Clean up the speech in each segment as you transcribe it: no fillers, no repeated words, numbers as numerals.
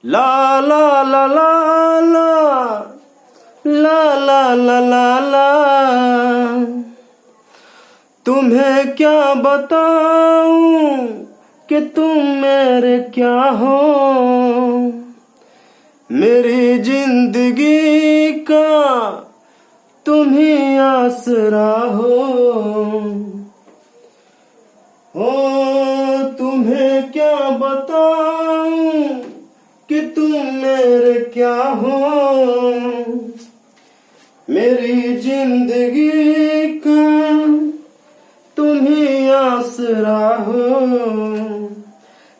ला ला ला ला ला ला ला ला ला ला। तुम्हें क्या बताऊं कि तुम मेरे क्या हो, मेरी जिंदगी का तुम ही आसरा हो तुम्हें क्या बताऊं कि तुम मेरे क्या हो, मेरी जिंदगी का तुम ही आसरा हो।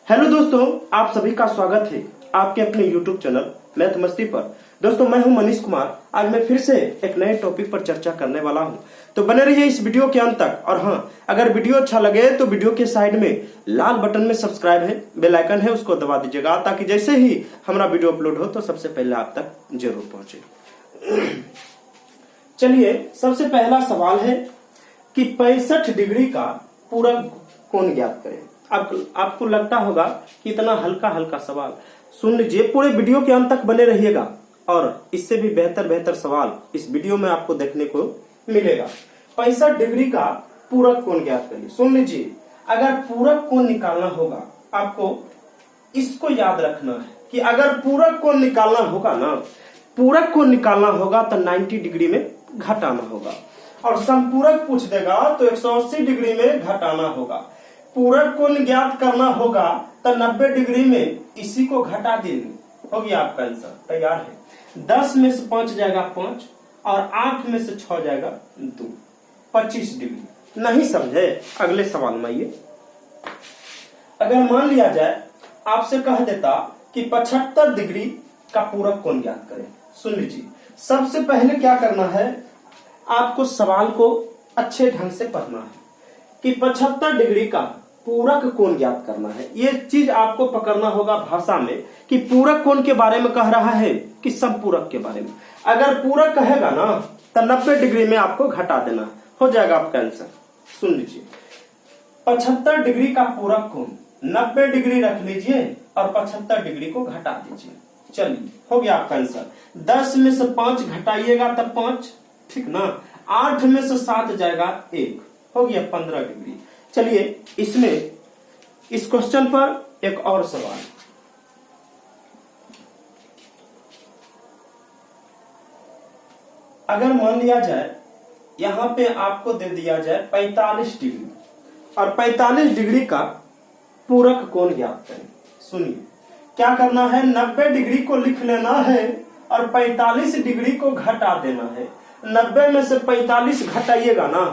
हेलो दोस्तों, आप सभी का स्वागत है आपके अपने YouTube चैनल मैथ मस्ती पर। दोस्तों, मैं हूं मनीष कुमार। आज मैं फिर से एक नए टॉपिक पर चर्चा करने वाला हूं, तो बने रहिए इस वीडियो के अंत तक। और हाँ, अगर वीडियो अच्छा लगे तो वीडियो के साइड में लाल बटन में सब्सक्राइब है, बेल आइकन है, उसको दबा दीजिएगा ताकि जैसे ही हमारा वीडियो अपलोड हो तो सबसे पहले आप तक जरूर पहुंचे। चलिए, सबसे पहला सवाल है कि 65 डिग्री का पूरक कोण ज्ञात करें। आपको लगता होगा कि इतना हल्का हल्का सवाल, सुन लीजिए, पूरे वीडियो के अंत तक बने रहिएगा और इससे भी बेहतर सवाल इस वीडियो में आपको देखने को मिलेगा। 65 डिग्री का पूरक कोण ज्ञात करिए। सुन लीजिए, अगर पूरक कोण निकालना होगा आपको इसको याद रखना है कि अगर पूरक कोण निकालना होगा ना, पूरक कोण निकालना होगा तो 90 डिग्री में घटाना होगा, और संपूरक पूछ देगा तो 180 डिग्री में घटाना होगा। पूरक कोण ज्ञात करना होगा तो 90 डिग्री में इसी को घटा देंगे, हो गया आपका आंसर तैयार है। 10 में से 5 जाएगा 5 और 8 में से 6 जाएगा 2, 25 डिग्री। नहीं समझे? अगले सवाल में आइए। अगर मान लिया जाए आपसे कह देता कि 75 डिग्री का पूरक कोण ज्ञात करें। सुन लीजिए, सबसे पहले क्या करना है, आपको सवाल को अच्छे ढंग से पढ़ना है कि 75 डिग्री का पूरक कोण ज्ञात करना है। ये चीज आपको पकड़ना होगा भाषा में कि पूरक कोण के बारे में कह रहा है कि संपूरक के बारे में। अगर पूरक कहेगा ना तो 90 डिग्री में आपको घटा देना, हो जाएगा आपका आंसर। सुन लीजिए, 75 डिग्री का पूरक कोण 90 डिग्री रख लीजिए और 75 डिग्री को घटा दीजिए। चलिए, हो गया आपका आंसर। 10 में से 5 घटाइएगा तब 5, ठीक ना। 8 में से 7 जाएगा 1, हो गया 15 डिग्री। चलिए, इसमें इस क्वेश्चन पर एक और सवाल। अगर मान लिया जाए यहां पे आपको दे दिया जाए 45 डिग्री और 45 डिग्री का पूरक कोण ज्ञात करें। सुनिए, क्या करना है, 90 डिग्री को लिख लेना है और 45 डिग्री को घटा देना है। 90 में से 45 घटाइएगा ना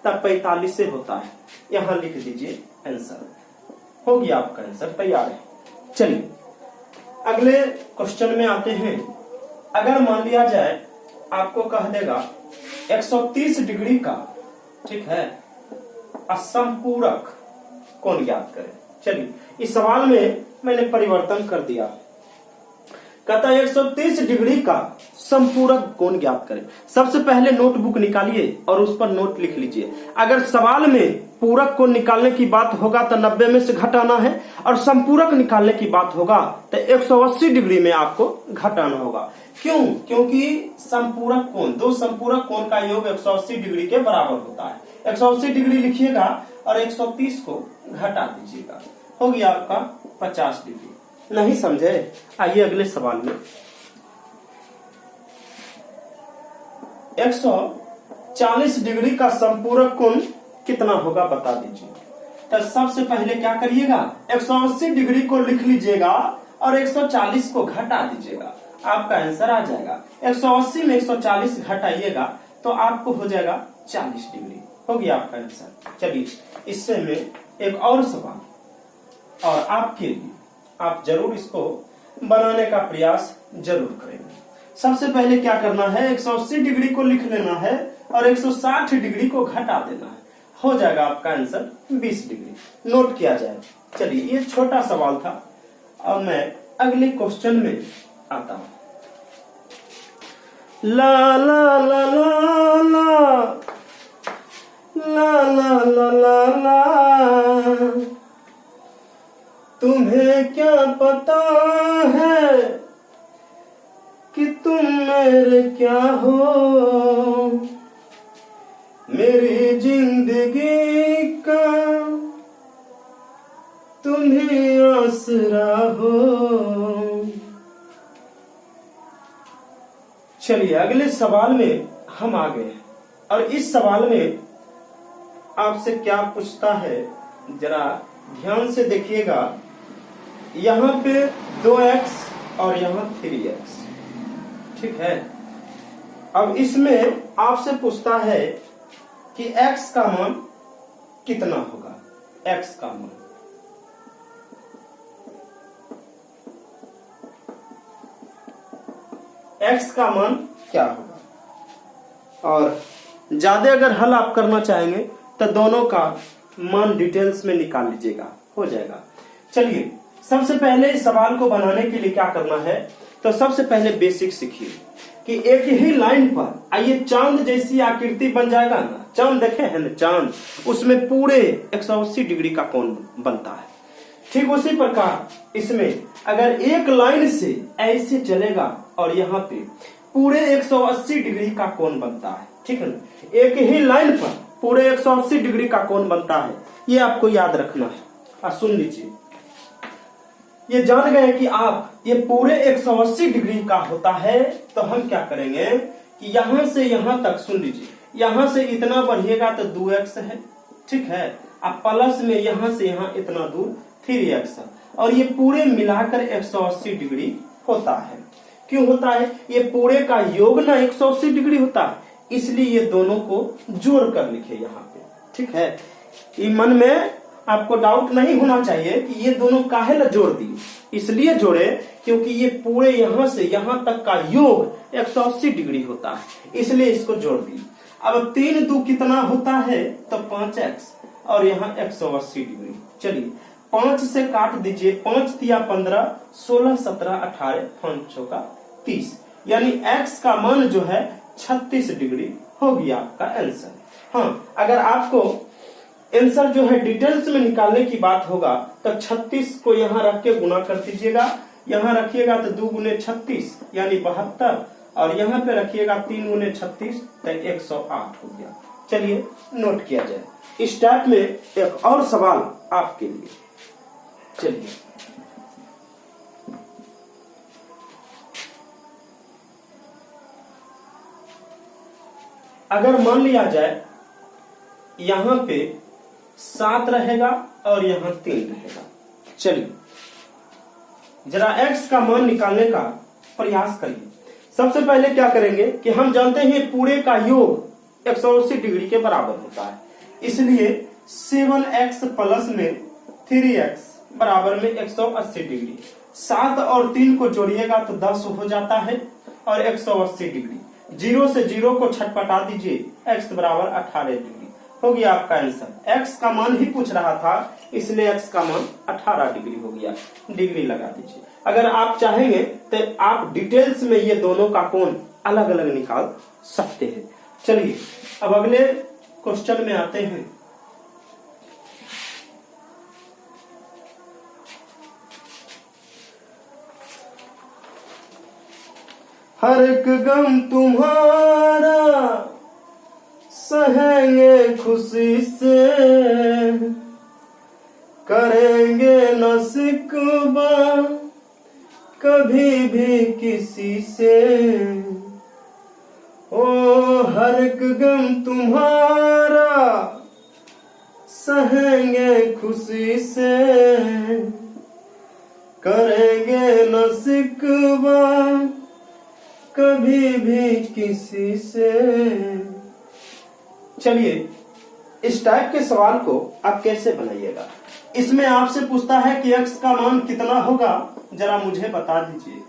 तब 45 से होता है, यहां लिख दीजिए आंसर। हो गया आपका आंसर तैयार है। चलिए, अगले क्वेश्चन में आते हैं। अगर मान लिया जाए आपको कह देगा 130 डिग्री का, ठीक है, असंपूरक कोण ज्ञात करें। चलिए, इस सवाल में मैंने परिवर्तन कर दिया, कहता है 130 डिग्री का संपूरक कोण ज्ञात करें। सबसे पहले नोटबुक निकालिए और उस पर नोट लिख लीजिए। अगर सवाल में पूरक कोण निकालने की बात होगा तो 90 में से घटाना है, और संपूरक निकालने की बात होगा तो 180 डिग्री में आपको घटाना होगा। क्यों? क्योंकि संपूरक कोण, दो संपूरक कोण का योग 180 डिग्री के बराबर होता है। 180 डिग्री लिखिएगा और 130 को घटा दीजिएगा, हो गया आपका 50 डिग्री। नहीं समझे? आइए अगले सवाल में। 140 डिग्री का संपूरक कोण कितना होगा बता दीजिए। तो सबसे पहले क्या करिएगा, 180 डिग्री को लिख लीजिएगा और 140 को घटा दीजिएगा, आपका आंसर आ जाएगा। 180 में 140 घटाइएगा तो आपको हो जाएगा 40 डिग्री, हो गया आपका आंसर। चलिए, इससे में एक और सवाल, और आपके लिए आप जरूर इसको बनाने का प्रयास जरूर करेंगे। सबसे पहले क्या करना है, 180 डिग्री को लिख लेना है और 160 डिग्री को घटा देना है, हो जाएगा आपका आंसर 20 डिग्री। नोट किया जाए। चलिए, ये छोटा सवाल था और मैं अगले क्वेश्चन में आता हूं। ला ला ला ला ला ला ला ला ला ला तुम्हें क्या पता है कि तुम मेरे क्या हो, मेरी जिंदगी का तुम ही आसरा हो। चलिए अगले सवाल में हम आ गए और इस सवाल में आपसे क्या पूछता है जरा ध्यान से देखिएगा। यहाँ पे 2x और यहाँ 3x, ठीक है। अब इसमें आपसे पूछता है कि x का मान कितना होगा, x का मान। x का मान क्या होगा, और ज्यादा अगर हल आप करना चाहेंगे तो दोनों का मान डिटेल्स में निकाल लीजिएगा, हो जाएगा। चलिए सबसे पहले इस सवाल को बनाने के लिए क्या करना है, तो सबसे पहले बेसिक सीखिए कि एक ही लाइन पर आइए चांद जैसी आकृति बन जाएगा ना। चांद देखे हैं ना, चांद, उसमें पूरे 180 डिग्री का कोण बनता है। ठीक उसी प्रकार इसमें अगर एक लाइन से ऐसे चलेगा और यहाँ पे पूरे 180 डिग्री का कोण बनता है, ठीक है ना। एक ही लाइन पर पूरे 180 डिग्री का कोण बनता है, ये आपको याद रखना है। सुन लीजिए, ये जान गए कि आप ये पूरे 180 डिग्री का होता है, तो हम क्या करेंगे कि यहां से यहां तक, सुन लीजिए, यहां से इतना बढ़िएगा तो 2x है, ठीक है। अब प्लस में यहां से यहां इतना दूर 3x है, और ये पूरे मिलाकर 180 डिग्री होता है। क्यों होता है? ये पूरे का योग ना 180 डिग्री होता है, इसलिए ये दोनों को जोड़ कर लिखे यहाँ पे, ठीक है। ये मन में आपको डाउट नहीं होना चाहिए कि ये दोनों काहे ला जोड़ दिए, इसलिए जोड़े क्योंकि ये पूरे यहां से यहां तक का योग 180 डिग्री होता है, इसलिए इसको जोड़ दिए। अब 3 2 कितना होता है, तो 5x और यहाँ 180 डिग्री। चलिए 5 से काट दीजिए, 5 तिया 15, 16 17 18, 5 चौका 30, यानी x का मान जो है 36 डिग्री हो गया आपका आंसर। हाँ, अगर आपको आंसर जो है डिटेल्स में निकालने की बात होगा तो 36 को यहाँ रख के गुना कर दीजिएगा, यहाँ रखिएगा तो 2 गुने 36 यानी 72, और यहाँ पे रखिएगा 3 गुने 36 तो 108 हो गया। चलिए नोट किया जाए। इस टाइप में एक और सवाल आपके लिए, चलिए अगर मान लिया जाए यहाँ पे 7 रहेगा और यहाँ 3 रहेगा। चलिए जरा x का मान निकालने का प्रयास करिए। सबसे पहले क्या करेंगे कि हम जानते हैं पूरे का योग 180 डिग्री के बराबर होता है, इसलिए 7x प्लस में 3x बराबर में 180 डिग्री। 7 और 3 को जोड़िएगा तो 10 हो जाता है, और 180 डिग्री 0 से 0 को छटपटा दीजिए, x बराबर 18 डिग्री हो गया आपका आंसर। x का मान ही पूछ रहा था, इसलिए x का मान 18 डिग्री हो गया, डिग्री लगा दीजिए। अगर आप चाहेंगे तो आप डिटेल्स में ये दोनों का कोण अलग अलग निकाल सकते हैं। चलिए अब अगले क्वेश्चन में आते हैं। हर एक गम तुम्हारा सहेंगे खुशी से, करेंगे न शिकवा कभी भी किसी से। ओ हर एक गम तुम्हारा सहेंगे खुशी से, करेंगे न शिकवा कभी भी किसी से। चलिए इस टाइप के सवाल को आप कैसे बनाइएगा। इसमें आपसे पूछता है कि x का मान कितना होगा, जरा मुझे बता दीजिए।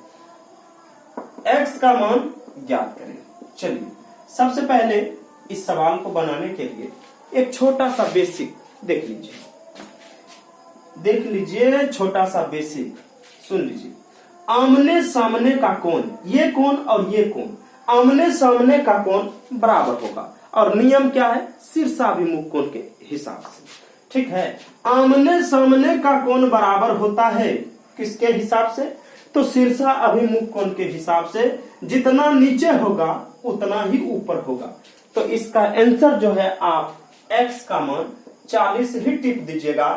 x का मान ज्ञात करें। चलिए सबसे पहले इस सवाल को बनाने के लिए एक छोटा सा बेसिक देख लीजिए, छोटा सा बेसिक सुन लीजिए। आमने सामने का कोण, ये कोण और ये कोण, आमने सामने का कोण बराबर होगा, और नियम क्या है, शीर्षाभिमुख कोण के हिसाब से। ठीक है। आमने सामने का कोण बराबर होता है किसके हिसाब से? तो शीर्षा अभिमुख कोण के हिसाब से। जितना नीचे होगा उतना ही ऊपर होगा। तो इसका आंसर जो है आप x का मान 40 ही टिप दीजिएगा।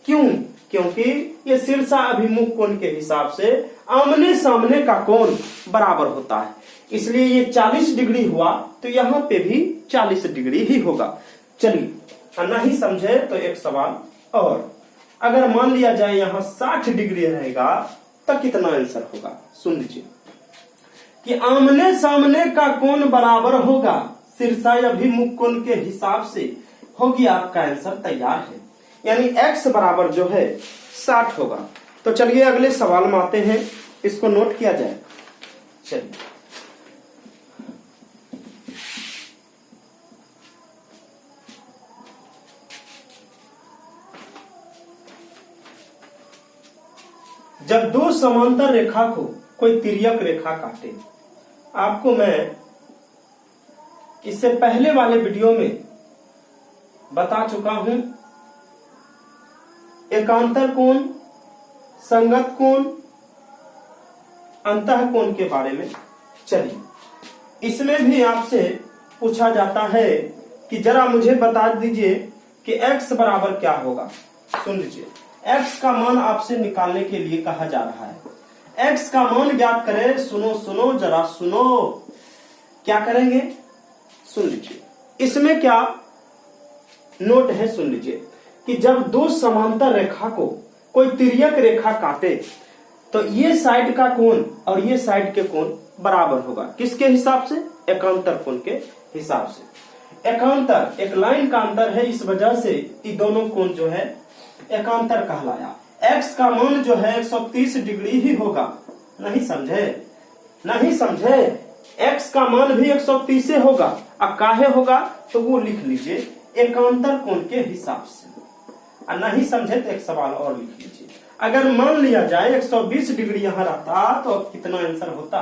क्यों? क्योंकि ये शीर्षा अभिमुख कोण के हिसाब से आमने सामने का कोण बराबर होता है, इसलिए ये 40 डिग्री हुआ तो यहाँ पे भी 40 डिग्री ही होगा। चलिए, नहीं समझे तो एक सवाल और, अगर मान लिया जाए यहाँ 60 डिग्री रहेगा तो कितना आंसर होगा? सुन लीजिए कि आमने सामने का कोण बराबर होगा शीर्षा अभिमुख कोण के हिसाब से। होगी आपका आंसर तैयार है, यानी x बराबर जो है 60 होगा। तो चलिए अगले सवाल में आते हैं, इसको नोट किया जाए। चलिए, जब दो समांतर रेखा को कोई तिर्यक रेखा काटे। आपको मैं इससे पहले वाले वीडियो में बता चुका हूं एकांतर कोण, संगत कोण, अंतः कोण के बारे में। चलिए, इसमें भी आपसे पूछा जाता है कि जरा मुझे बता दीजिए कि x बराबर क्या होगा। सुन लीजिए, x का मान आपसे निकालने के लिए कहा जा रहा है। x का मान ज्ञात करें। सुनो सुनो जरा सुनो, क्या करेंगे? सुन लीजिए, इसमें क्या नोट है, सुन लीजिए कि जब दो समांतर रेखा को कोई तिर्यक रेखा काटे तो ये साइड का कोण और ये साइड के कोण बराबर होगा। किसके हिसाब से? एकांतर कोण के हिसाब से। एकांतर एक लाइन का अंतर है, इस वजह से ये दोनों कोण जो है एकांतर कहलाया। x का मान जो है 130 डिग्री ही होगा। नहीं समझे? नहीं समझे? x का मान भी 130 से होगा। अब काहे होगा तो वो लिख लीजिए, एकांतर कोण के हिसाब से। नहीं समझे तो एक सवाल और लिख लीजिए, अगर मान लिया जाए 120 डिग्री यहाँ रहता तो कितना आंसर होता?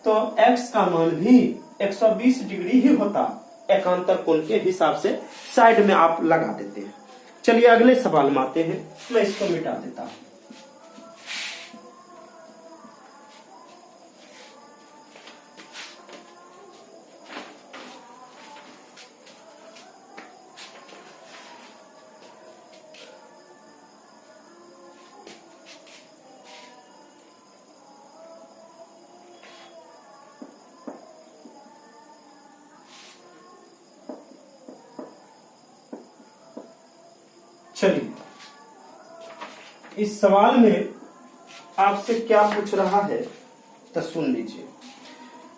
तो x का मान भी 120 डिग्री ही होता, एकांतर कोण के हिसाब से साइड में आप लगा देते हैं। चलिए अगले सवाल में आते हैं, मैं इसको मिटा देता हूं। चलिए, इस सवाल में आपसे क्या पूछ रहा है तो सुन लीजिए।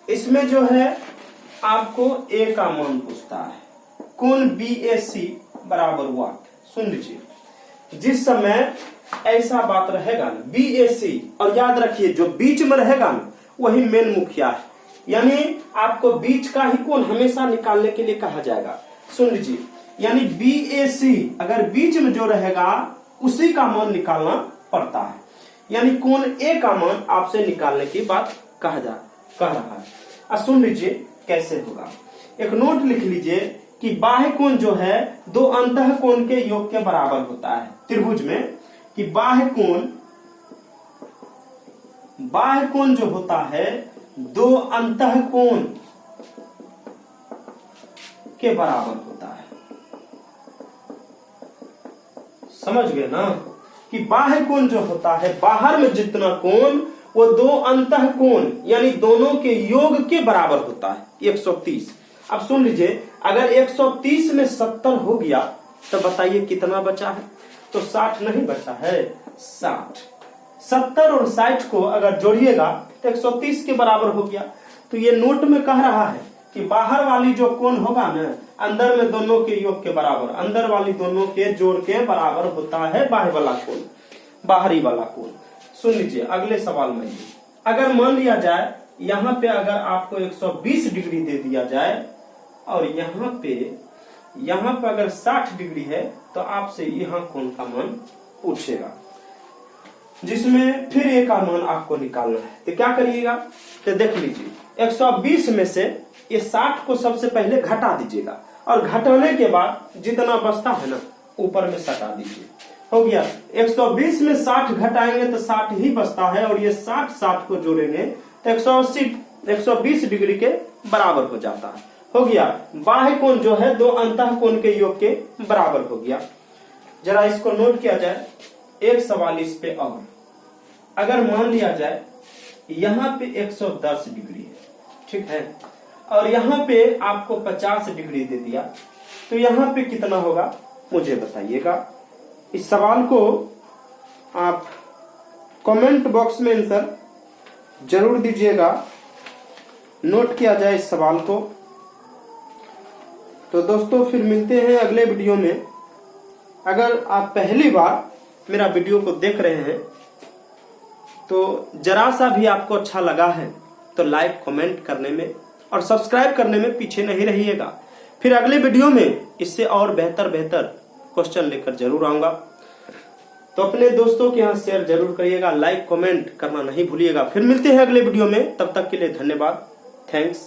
इसमें जो है आपको a का मान पूछता है, कोण BAC बराबर वाट। सुन लीजिए, जिस समय ऐसा बात रहेगा ना BAC, और याद रखिए जो बीच में रहेगा ना वही मेन मुखिया है, यानी आपको बीच का ही कोण हमेशा निकालने के लिए कहा जाएगा। सुन लीजिए, यानी BAC अगर बीच में जो रहेगा उसी का मान निकालना पड़ता है, यानी कोण A का मान आपसे निकालने की बात कह रहा है। अब सुन लीजिए कैसे होगा, एक नोट लिख लीजिए कि बाह्य कोण जो है दो अंतः कोण के योग के बराबर होता है त्रिभुज में, कि बाह्य कोण जो होता है दो अंतः कोण के बराबर होता है। समझ गए ना कि बाह्य कोण जो होता है, बाहर में जितना कोण वो दो अंतः कोण यानी दोनों के योग के बराबर होता है 130। अब सुन लीजिए, अगर 130 में 70 हो गया तो बताइए कितना बचा है? तो 60 नहीं बचा है, 60। 70 और 60 को अगर जोड़िएगा तो 130 के बराबर हो गया। तो ये नोट में कह रहा है कि बाहर वाली जो कोण होगा ना अंदर में दोनों के योग के बराबर, अंदर वाली दोनों के जोड़ के बराबर होता है बाह्य वाला कोण, बाहरी वाला कोण। सुन लीजिए अगले सवाल में, अगर मान लिया जाए यहाँ पे अगर आपको 120 डिग्री दे दिया जाए और यहाँ पे अगर 60 डिग्री है तो आपसे यहाँ कोण का मान पूछेगा, जिसमें फिर a का मान आपको निकालना है। तो क्या करिएगा? तो देख लीजिए 120 में से ये 60 को सबसे पहले घटा दीजिएगा और घटाने के बाद जितना बचता है ना ऊपर में सटा दीजिए, हो गया। 120 में 60 घटाएंगे तो 60 ही बचता है, और ये 60 को जोड़ेंगे तो 120 डिग्री के बराबर हो जाता है, हो गया। बाह्य कोण जो है दो अंतः कोण के योग के बराबर हो गया। जरा इसको नोट किया जाए। एक सवाल इस पे और, अगर मान लिया जाए यहाँ पे 110 डिग्री है, ठीक है, और यहाँ पे आपको 50 डिग्री दे दिया, तो यहाँ पे कितना होगा मुझे बताइएगा। इस सवाल को आप कमेंट बॉक्स में आंसर जरूर दीजिएगा, नोट किया जाए इस सवाल को। तो दोस्तों फिर मिलते हैं अगले वीडियो में। अगर आप पहली बार मेरा वीडियो को देख रहे हैं तो जरा सा भी आपको अच्छा लगा है तो लाइक कमेंट करने में और सब्सक्राइब करने में पीछे नहीं रहिएगा। फिर अगले वीडियो में इससे और बेहतर क्वेश्चन लेकर जरूर आऊंगा। तो अपने दोस्तों के यहाँ शेयर जरूर करिएगा, लाइक कमेंट करना नहीं भूलिएगा। फिर मिलते हैं अगले वीडियो में, तब तक के लिए धन्यवाद, थैंक्स।